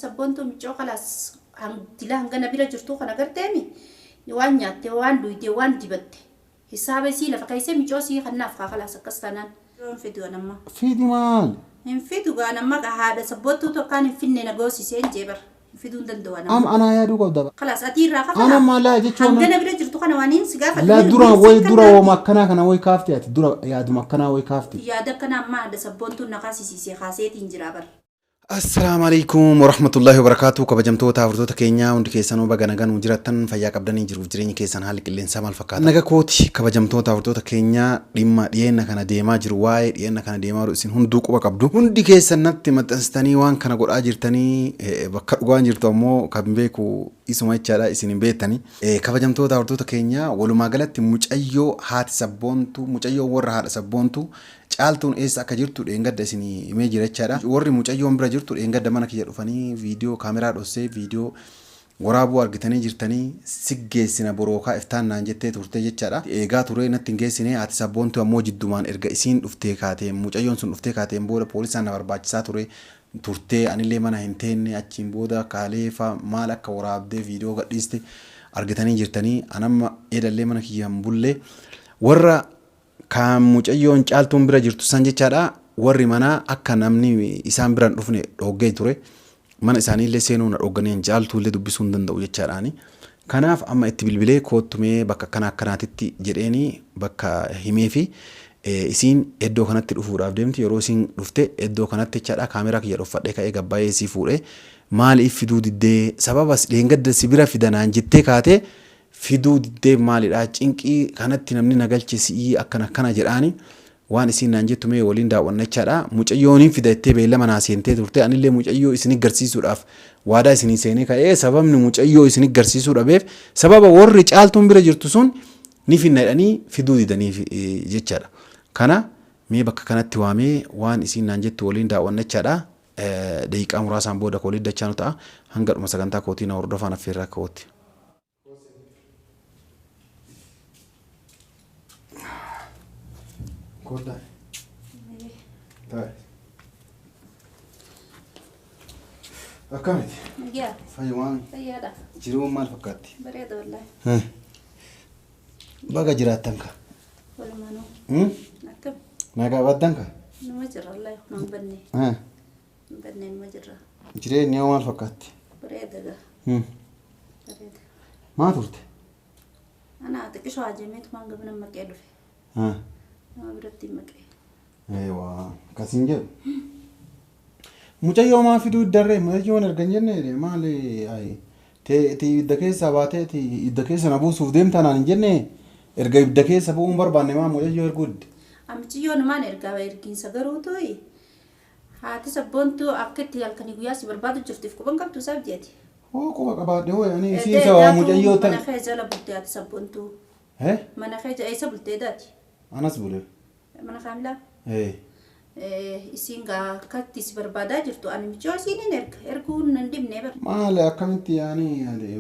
Sabboontuu miccoo kalaas dila hangana bira jirtu kana garteemi waan nyaatte waan duuyte waan dibatte hisaaba isii lafa kaysee miccoo sii kanaaf kalaas akkas tanaan fidu anamma fidi maal hin fidu anamma haadha sabboontuu tokkaan hin finne nagoosisee jeebar fiduu danda'u anamma ana yaadu qabda kalaas atiirraa kafa ana mala jechuun hangana bira jirtu kana waan hin sigaafa la dura wo makkana kana way kaafti ati dura yaadu makkana way kaafti yaada kana amma haadha sabboontuu naqaasisiisee kaaseetiin jira bar السلام عليكم ورحمة الله وبركاته كبجمتو تافرتو تكينيا وندي كيسانو بغانغان وجراتن فيا قبدني جرو جريني كيسان حالك اللي انسامال فكات نغا كوتي كبجمتو تافرتو تكينيا ديما دينا كان ديما جرواي دينا كان ديما رؤسين هندو قبا قبدو وندي كيسان نت متنستني وان كان قد اجرتني بكرغان جرتو مو كبمبيكو اسمه يچادا اسين بيتني كبجمتو تافرتو تكينيا ولما غلط مچايو هات سبونتو مچايو ور هات سبونتو caaltuun eessa akka jirtu dheengadda isinii himee jira jechaadha. Warri mucayyoon bira jirtu dheengadda mana kiyya dhufanii viidiyoo kaameraa dhossee viidiyoo waraabuu argitanii jirtanii siggeessina borookaa iftaan naan jettee turte jechaadha. Eegaa turee natti hin geessine ati sabboontu ammoo jiddumaan erga isiin dhuftee kaateen mucayyoon sun dhuftee kaateen booda poolisaan na barbaachisaa ture turtee anillee mana hin teenne achiin booda kaaleefa maal akka waraabdee viidiyoo gadhiiste argitanii jirtanii anamma eedallee mana kiyya hin bulle warra kan mucayyoon caaltuun bira jirtu san jechaadha warri mana akka namni isaan biraan dhufne dhoggee ture mana isaaniillee seenuu na dhogganeen caaltuullee dubbisuu hin danda'u jechaadhaani kanaaf amma itti bilbilee koottumee bakka kana akkanaatitti jedheeni bakka himee fi isiin iddoo kanatti dhufuudhaaf deemti yeroo isiin dhufte iddoo kanatti jechaadha kaameraa kiyya dhuffadhee ka'ee gabbaa'ee isii fuudhee maaliif fiduu diddee sababas dheengadda si bira fidanaan jettee kaatee fiduu diddee maalidha cinqii kanatti namni nagalchisi akkana jedhaani waan isin naan jettu mee waliin daawwannachaadha mucayyooniin fidattee beellama naa seentee turte anillee mucayyoo isin garsiisuudhaaf waadaa isin seenee ka'ee sababni mucayyoo isin garsiisuudhaaf sababa warri caaltuun bira jirtu sun ni finnadhanii fiduu didanii jechaadha kana mee bakka kanatti waamee waan isin naan jettu waliin daawwannachaadha daqiiqaa muraasaan booda koolii dachaa nu ta'a hanga dhuma sagantaa kootii na hordofaan affeerraa ka'ootti. Koda. Dai. Akkamiti? Yaa. Fayyumaan. Fayyaadha. Jiruun maal fakkaatti? Bareeda wallahi. Baga jiraattan ka? Walumaanuu. Akkam? Nagaa baddan ka? Nama jirra wallahi nama banne. Banne nama jirra. Jireenyi maal fakkaatti? Bareeda gaa. Bareeda. Maa turte? Ana xiqqishoo ajeemeetu maan gabna maqee dhufe. Nama biratti maqee. Eewwa kasin jedhu. Mucayyoo maa fiduu iddarree mucayyoon ergan jenne maali ti idda keessa baatee ti idda keessa na buusuuf deemtaa naan hin jenne erga idda keessa bu'uun barbaanne maa mucayyoo erguudde. Amiciyyoon maan ergaa ergiinsa garuu tooyi haati sabboontuu akka itti halkanii guyyaa si barbaadu jirtuuf quban qabdu isaaf jeeti. Hoo quba qabaadhe hoo yaani isiin sababa mucayyoo tan. Mana kee jala bultee haati sabboontuu. Mana kee jala eessa bultee daati? Anas bule. Mana kaamilaa? Isiin gaa akkatti si barbaadaa jirtu ani miccoo isiin erguun nan dhibnee bar. Maali akkamitti yaani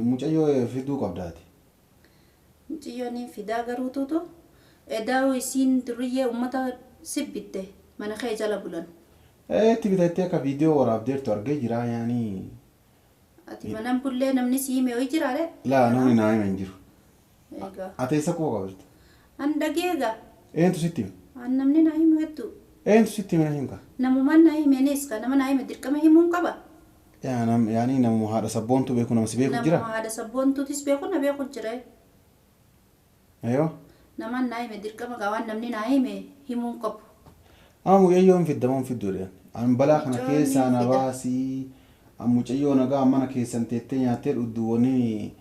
mucayyoo fiduu qabdaati? Mucayyoon fidaa garuu tuutu edaa'u isiin duriyyee uummata sibbitte mana kee jala bulan. Itti bitattee akka viidiyoo waraabdeertu argee jira yaani. Ati manan bullee namni si hime ho'i jiraare? Laa namni naa hime hin jiru. Egaa. Ati eessa quba qabdu? An dhageega. Eentu sitti hime? An namni naa hime hedduu. Eentu sitti hime himka? Namumaan naa himeenis ka nama naa hime dirqama himuun qaba. Yaani namu haadha sabboontu beeku nama si beeku jira? Nama haadha sabboontuutis beeku na beeku jira. Eeyoo? Namaan naa hime dirqama gaa waan namni naa hime himuun qabu. Mucayyoon fiddamuun fidduudha. An balaa kana keessaa na baasii mucayyoo nagaa mana keessan teettee nyaattee dhudhu wani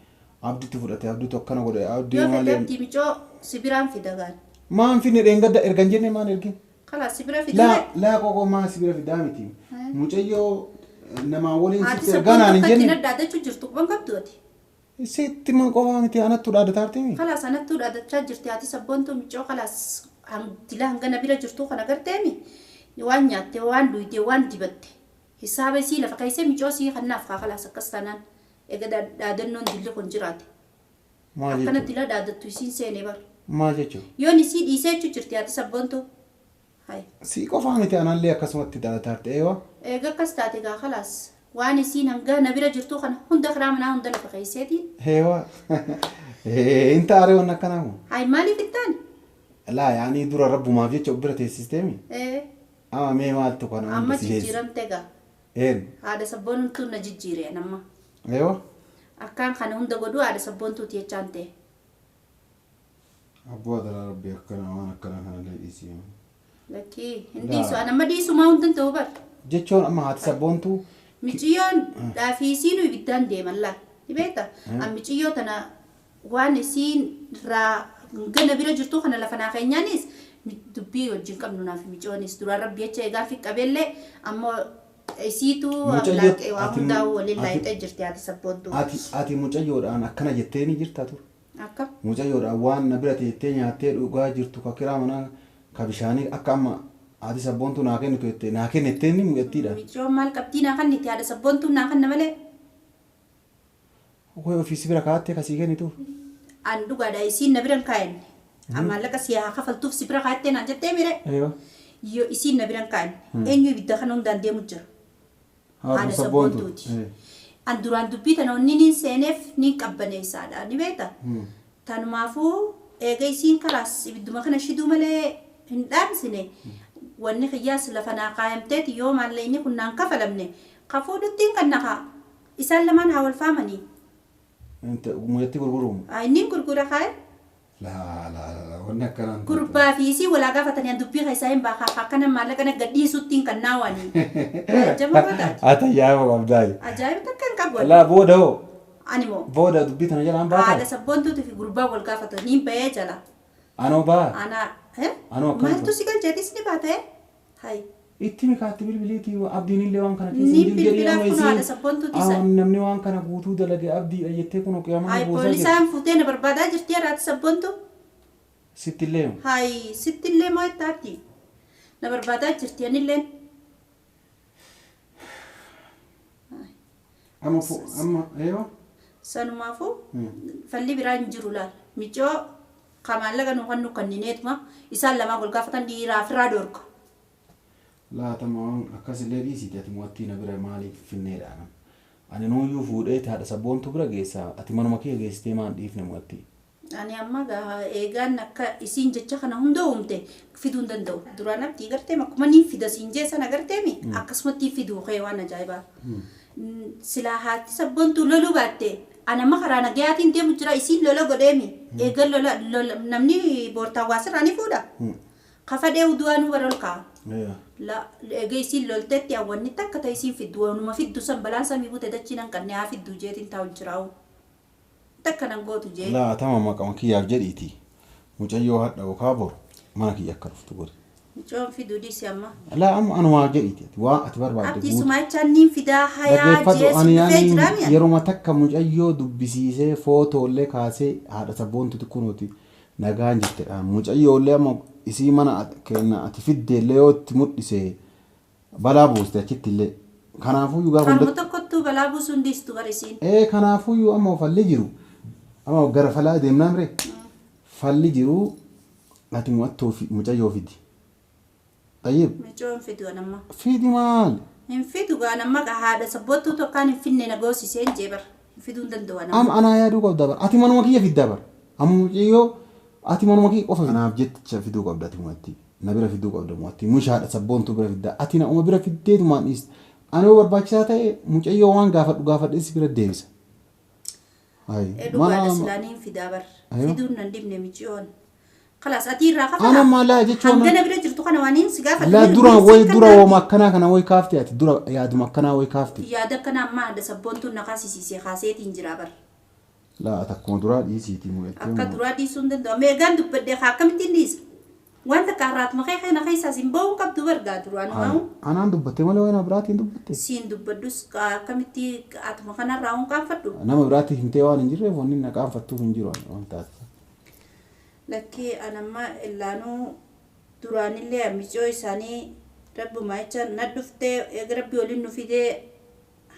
abditti fudhate abditu akkana godhe abdii malee. Yoo fedhetti miccoo sibiraan fidagaan. Maan finne dheengadda ergan jenne maan ergin? Kala sibira fidame. Laa qoqoo maa sibira fidaa miti. Mucayyoo namaa waliin sitti erganaan hin jenne. Ati sabboontuu dhaadachuu jirtu quban qabdu ati. Sitti ma qofaa miti anattu dhaadataarti mi? Kalaas anattu dhaadachaa jirti ati sabboontuu miccoo kalaas dila hangana bira jirtu kana garteemi waan nyaatte waan duuyte waan dibatte hisaaba isii lafa kaysee miccoo sii kanaaf kalaas akkas tanaan eega dhaadannoon dilli kun jiraate. Akkana dila dhaadattu isiin seenee bar. Maal jechuun? Yoon isii dhiisee jechuu jirti ati sabboontuu. Si qofaa miti anallee akkasumatti dhaadataarti eewa? Eega akkas taate gaa kalaas وأنا سين هنجا نبيرة جرتو خنا هند خرامنا هند لفقيساتي ايوه انت عارف انك انا هاي مالي في الثاني لا يعني دور رب ما فيش عبرة السيستم إيه اما مي مالتو كنا أما بس جيران تجا ايه هذا سبون تو نجيجيري أنا ما ايوه أكان خنا هند قدو هذا سبون تو تيجانته ابو هذا ربي اكنا وانا كنا هنا ليسي لكي هندي سو أنا ما دي سو ما هندن توبر جيتشون اما هات سبونتو ميجيون دافيسينو يبدان دي ملا يبيتا أم ميجيو تنا وان سين را غنا بيرا جرتو خنا لفنا خينيانيس دبي وجين كم نونا في ميجونيس درا ربي يچي غافي قبل اما ايسيتو لاك وام داو لله تجرتي هذه سبونتو ati mucayyoodhaan akkana jettee ni jirta tur akka mucayyoodhaan waan na bira teettee nyaattee dhugaa jirtu ka kiraa manaa ka bishaanii akka amma ati sabboontu naa kennitu jettee naa kennettee ni mucattiidha mijo mal qabdina kan niti hada sabontu na kan namale koy ofiisi bira kaattee kasii kennitu an duga da isin na biran kayan amma laka siya kafaltuf sibra kaatte na jette mire eeyo yo isin na biran kayan enyu bidda kanong dande mujjar hada sabontu an duran dubbita no ninin senef nin qabbane isaada ni beta tanumafu ega isin kalas ibidduma kana shidu male hindam sine wanni khiyas lafana qaayamteet yoom allayni kunnan kafalamne qafuuduttiin kannaka isaan lamaan hawal faamanii انت مجتي gurgurum ay nin gurgura khay la la la wanni akkanaan gurbaa fi si wala gaafatanii an dubbii keessaa hin baakaa akkana maallaqa na gadhiisuttiin kan naawanii jama badaati ata yaaba qabdaay ajaa'iba takka hin qabu la booda hoo ani moo booda dubbii tana jalaan baata haadha sabboontuuti fi gurbaa wal gaafatanii bahee jala anoo baa ana anoo akkana maaltu si galcheetis ni baata hay itti mikaatti bilbiliiti abdiin illee waan kana ni bilbilaaf kun haadha sabboontuuti isa namni waan kana guutuu dalage abdiidha jettee kun qiyamana hay boosaa poolisaan fuutee na barbaadaa jirti haadha sabboontu sittillee hay sittillee moo ittaatti na barbaadaa jirti anilleen amma eeyo sanumaafu falli biraa hin jiru laal micoo kamaallaqa nu kan nu kannineetuma isaan lamaa wal gaafatan dhiiraaf irraa dorga laatama akkasillee dhiisiti ati mo'attii na bira maaliif finneedhaan ani nooyyuu fuudhee haadha sabboontu bira geessa ati manuma kee geessitee maan dhiifne mo'attii ani amma eegaan akka isiin jecha kana hunda uumte fiduu hin danda'u duraan abdii gartee akkuma niin fida siin jeessan agarteemi akkasumatti fiduu kee waan ajaa'ibaa silaa haati sabboontu loluu baatte anamma karaa nagayaatiin deemu jira isiin lola godheemi eegan lola namni boortaa waasirraa ni fuudha kafadhee uduwaanuu bara ol ka'a la eega isiin loltetti awwanni takka ta'e isiin fiddu waanuma fiddu san balaan samii bute dachiinan kannee haa fiddu jeetiin taa'u jiraa'u takka nan gootu jee laa tama maqama kiyyaaf jedhiiti mucayyoo hadha okaa boru mana kiyya akka dhuftu godhe mucoon fiduu dhiisi amma laa amma anumaa jedhiiti waan ati barbaadde abdii sumaachaan niin fidaa hayaa jeesu dhufee jiraami yeruma takka mucayyoo dubbisiisee footoolee kaasee haadha sabboontuti kunuuti nagaan jirtedha mucayyoollee amma isii mana kenna ati fiddeellee yoo itti mudhisee balaa buuste achitti illee kanaafuyyuu gaafa kanuma tokkottuu balaa buusuun dhiistu barisiin kanaafuyyuu amma falli jiru amma gara falaa deemnaa mire falli jiru ati mu'attoo mucayyoo fidi tayyib mucoon fidu anamma fidi maal hin fidu gaan amma haadha sabboottuu tokkaan hin finne na goosisee hin jeebar hin fiduu hin danda'u anamma amma anaa yaaduu qabda bar ati manuma kiyya fiddaa bar amma mucayyoo ati manuma kiyya qofa kanaaf jecha fiduu qabda ati mu'atti na bira fiduu qabda mu'atti mushaadha sabboontuu bira fiddaa ati na uma bira fiddeetumaan dhiiste ani barbaachisaa ta'e mucayyoo waan gaafadheessi bira deebisa dhugaadha silaaniin fidaa bar fiduun nan dhibne michiyoon خلاص أتير راقة أنا ما لا جت شو أنا بدي أجرتو خنا وانين سجافة لا درا وي درا ومكنا كنا وي كافتي أتي درا يا دم مكنا وي كافتي يا ده كنا ما ده سبونتو نقاسي سي خاصية إنجرابر لا أتكون درا دي سيتي مو أكا درا دي سندن دو ميغان دو بدي خاكم تنديس وانت كارات مخي نخي ساسين بو كاب دو برغا درا نو أنا عندو بتي ولا وين براتي عندو بتي سين دو بدوس كم تي أتمخنا راون كام فتو أنا براتي هنتي وان إنجري واني نكام فتو إنجرو وانتاس لكن أنا ما إلا نو دراني اللي أميجو إساني رب ما يجان ندفته أقرب يولين نفيده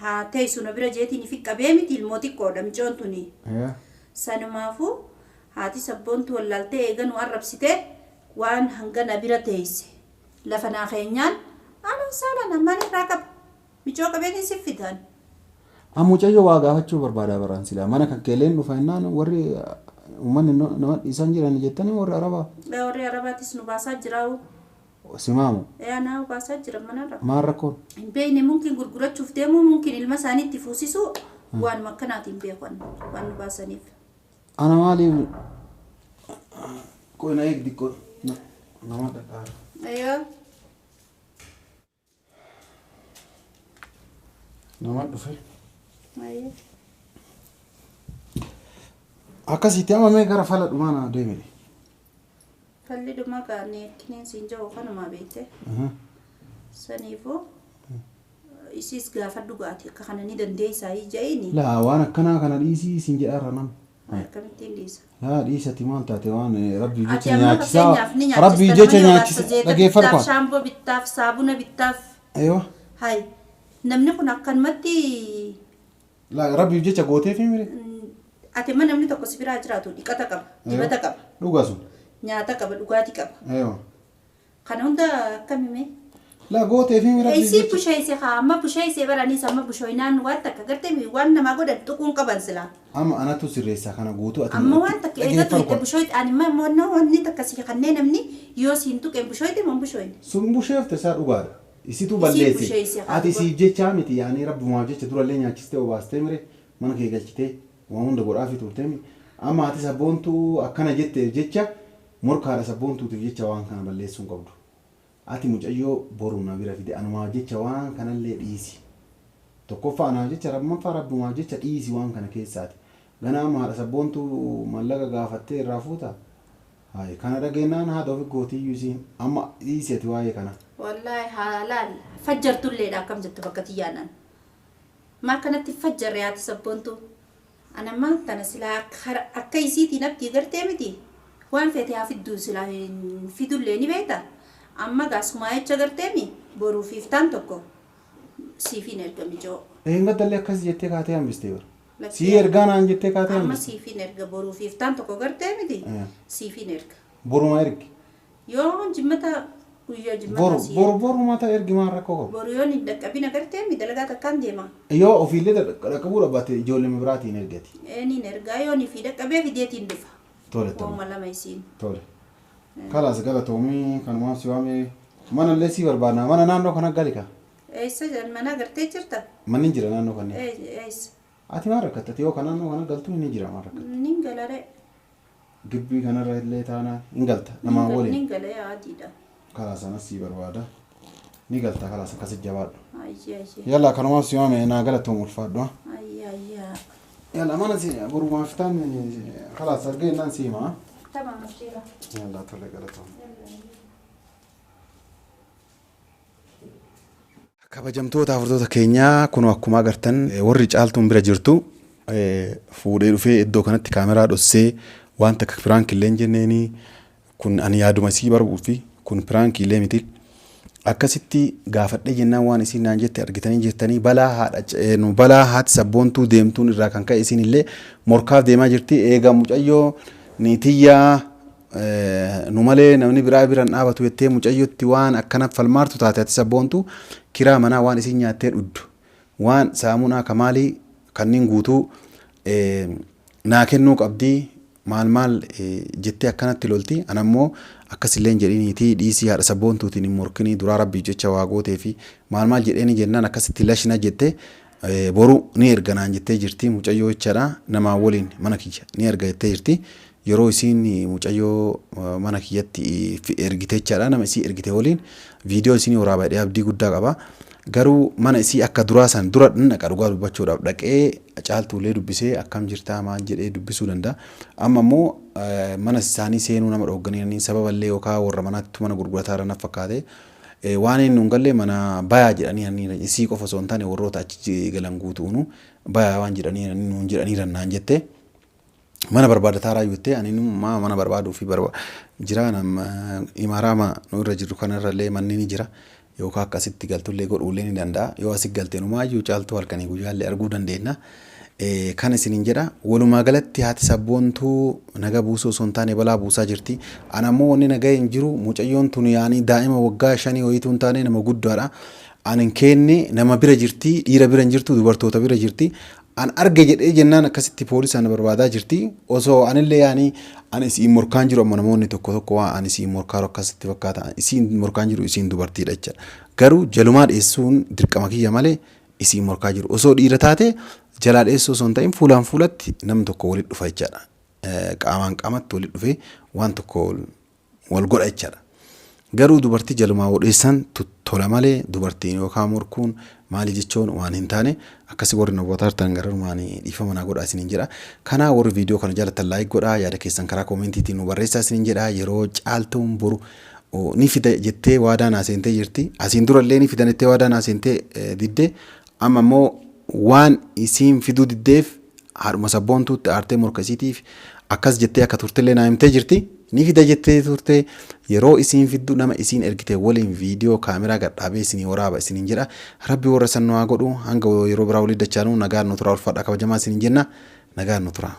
ها تيسو نبرا جيتي نفيك كبيمي تلموتي كودا ميجون توني سانو مافو هاتي سبون تولالته إيغن وارب سيته وان هنگا نبرا تيسي لفنا خينيان أنا سالا نماني راكب Michoo qabeenyi si fidan. Mucayyoo waa gaafachuu barbaada baraan silaa mana kan keeleen dhufa innaan warri uummanni nama dhiisan jiran jettanii warri arabaa. Warri arabaatis nu baasaa jiraa'u. Simaamu. Naa baasaa jira manarra. Maal rakkoon? Hin beekne mumkin gurgurachuuf deemu mumkin ilma isaaniitti fuusisu waan makkanaatiin beekan waan nu baasaniif. Ana maaliif qoyna eegdi nama dhadhaara. Ayyoo. Nama dhufe. Ayyoo. Akkasitti amma mee gara fala dhumaa deemee. Falli dhuma gaanii kineensi hin jiru kanuma beekte. Saniifuu isis gaafa dhugaati akka kana ni dandeessaa ija'ini. Laa waan akkanaa kana dhiisii isin jedharra nama. Akkamittiin dhiisa? Laa dhiisati maal taate waan rabbii Ati jecha amma nyaachisaa. fakkeenyaaf ni nyaachista. Rabbii jecha nyaachisa. Dhageeffadhu Bittaaf kwa. shaamboo bittaaf saabuna bittaaf. Ayyoo. Hai namni kun akkanumatti Laa rabbii jecha gootee fi mire. ati mana namni tokko si biraa jiraatu dhiqata qaba dibata qaba Dhugaa sun. nyaata qaba dhugaatii qaba. Ayyoo. Kana hunda akkamime? Laa gootee fi mire. Eessi busheesse haa amma busheesse baraniis amma bushoinaan waan takka gartee waan namaa godhan tuquun qaban silaa. Amma anatu sirreessa kana guutuu ati. Amma waan takka eegatu itti bushoiti ani immoo wanni takka si kanneen namni yoo siin tuqeen bushoiti moo bushoini. Sun busheefte isaa dhugaadha. Isitu balleessi. Ati siif jecha miti yaani rabbumaaf jecha durallee nyaachistee obaastee mire mana kee galchitee waan hunda godhaafi turtee amma ati sabboontuu akkana jette jecha morkaadha sabboontuutiif jecha waan kana balleessuun qabdu. Ati mucayyoo boruu na bira fide anumaaf jecha waan kanallee dhiisi. Tokkoffaa anaaf jecha rabbumaaf jecha dhiisi waan kana keessaati. Ganaa maadha sabboontuu mallaqa gaafattee irraa fuuta. Hai kana dhageenyaan haadha ofi gootiyyuu isiin amma dhiisi ati waa'ee kana. Wallahi haalaan fajjartulleedha akkam jettu bakka tiyyaanan. Maa kanatti fajjarre haati sabboontuu. Anammaa tana silaa akka isiitiin abdii gartee miti. Waan feete haa fidduu silaa fidullee ni beekta. Amma gaasumaa jecha garteemi boruu fiiftaan tokko siifiin erga mijoo. Gaddalee akkas jettee kaatee hambistee bara. Sii ergaa naan jettee kaatee Amma hambistee. siifiin erga boruu fiiftaan tokko gartee miti. Siifiin erga. Boruma ergi. Yoo jimmata guyyaa jimmata Boruma ta'e ergi maan rakkoo qabu. boru yoo hin dhaqqabina gartee mi dalagaa takkaan deema. Yoo ofiillee dhaqqabuu dhaabbatte ijoollee biraatiin ergati. Eenin ergaa yoo ni fi dhaqqabee fideetiin dhufa. Tole tole. Wooma lama isiin. Tole. Kalaas galatoomii kanumaaf si waamee mana illee si barbaadna mana naannoo kana galika. Eessa mana gartee jirta? Manni jira naannoo kanneen. Eessa? Ati maal rakkattati yoo kan naannoo kana galtu ni jira maal rakkatta. Nin galare. Gibbii kanarra illee taanaan hin galta namaa waliin. Nin galee adiidha. Kalaas anas si barbaada. Ni galta kalaas akkas jabaadhu. Ayyaa. Yalla kanumaaf si waamee naa galatoomu ulfaadhu. Ayyaa. Yalla mana si borumaaf taan kalaas argee naan si himaa. Tamam mashira. Yalla tole galatoomu. Kabajamtoota hordoftoota keenyaa kun akkuma agartan warri caaltuun bira jirtu fuudhee dhufee iddoo kanatti kaameraa dhossee wanta akka piraank illee jenneeni kun ani yaaduma sii barbuu fi kun piraank illee miti akkasitti gaafadhee jennaan waan isin naan jette argitanii jettanii balaa haati sabboontuu deemtuun irraa kan ka'e isin illee morkaaf deemaa jirti eega mucayyoo niitiyyaa nu malee namni biraa biraan dhaabatu jettee mucayyootti waan akkana falmaartu taate ati sabboontuu kiraa manaa waan isin nyaattee dhuddu waan saamunaa kamaalii kanneen guutuu naa kennuu qabdii maal jettee akkanatti lolti anammoo akkasillee jedhiniitii dhiisii haadha sabboontuutiin hin morkinii duraa rabbii jecha waa gootee fi maal jedheeni jennaan akkasitti lashina jettee boru ni erga naan jettee jirti mucayyoo jechaadha namaa waliin mana kiyya ni erga jettee jirti. Yeroo isiin mucayyoo mana kiyyatti ergite jechaadha nama isii ergite waliin viidiyoo isin waraabadhee abdii guddaa qaba garuu mana isii akka duraa san dura dhaqa dhugaa dubbachuudhaaf dhaqee caaltuulee dubbisee akkam jirtaa maal jedhee dubbisuu danda'a amma immoo mana isaanii seenuu nama dhoogganiin sababallee yookaan warra manaatti mana gurgurataa irra naaf fakkaate waan inni hin galle mana bayaa jedhanii isii qofa osoo hin taane warroota achi galan guutuunu bayaa waan jedhanii rannaan jettee. Mana barbaadataa raayyuuttee ani mana barbaaduu fi jira imaaraama nu irra jirru kanarrallee manni ni jira yookaan akkasitti galtullee godhuullee ni danda'a yoo asii galtee numaayyuu caaltuu halkanii guyyaallee arguu dandeenya. Kan isiniin jedha walumaa galatti haati sabboontuu naga buusuu osoo hin taane balaa buusaa jirti. Anammoo wanni nagaa hin jiru mucayyoon tun yaanii daa'ima waggaa 5 wayituu hin taane nama guddaadha. anin kenne nama bira jirti dhiira bira jirtu dubartoota bira jirti an arge jedhee jennaan akkasitti poolisaan barbaadaa jirti osoo anillee yaani ani isiin morkaan jiru amma namoonni tokko waa ani isiin morkaa akkasitti fakkaata isiin morkaan jiru isiin dubartiidha jecha garuu jalumaa dheessuun dirqama kiyya malee isiin morkaa jiru osoo dhiira taate jalaa dheessuu osoo hin ta'in fuulaan fuulatti namni tokko walitti dhufa jechaadha qaamaan qaamatti walitti dhufee waan tokko wal godha jechaadha. Garuu dubartii jalumaa odeessan tola malee dubartiin yookaan morkuun maali jechuun waan hin taane akkasii warri namoota hartaan garaarumaan dhiifama naa godhaa isiniin jedha. Kana warri viidiyoo kana jaalatan laayik godhaa yaada keessan karaa koomentiitiin nu barreessaa isiniin jedha. Yeroo caaltuun boru ni fida jettee waadaa naa seentee jirti. Asiin durallee ni fidan jettee waadaa naa seentee diddee amma immoo waan isiin fiduu diddeef haadhuma sabboontuutti aartee morkasiitiif akkas jettee akka turtellee naa himtee jirti. Ni fida jettee turte yeroo isiin fiddu nama isiin ergite waliin viidiyoo kaameraa gadhaabee isinii waraaba isiniin jedha. Rabbi warra san nu haa godhu hanga yeroo biraa walii dachaanu nagaan nu tura ulfaadha kabajamaa isiniin jenna nagaan nu tura.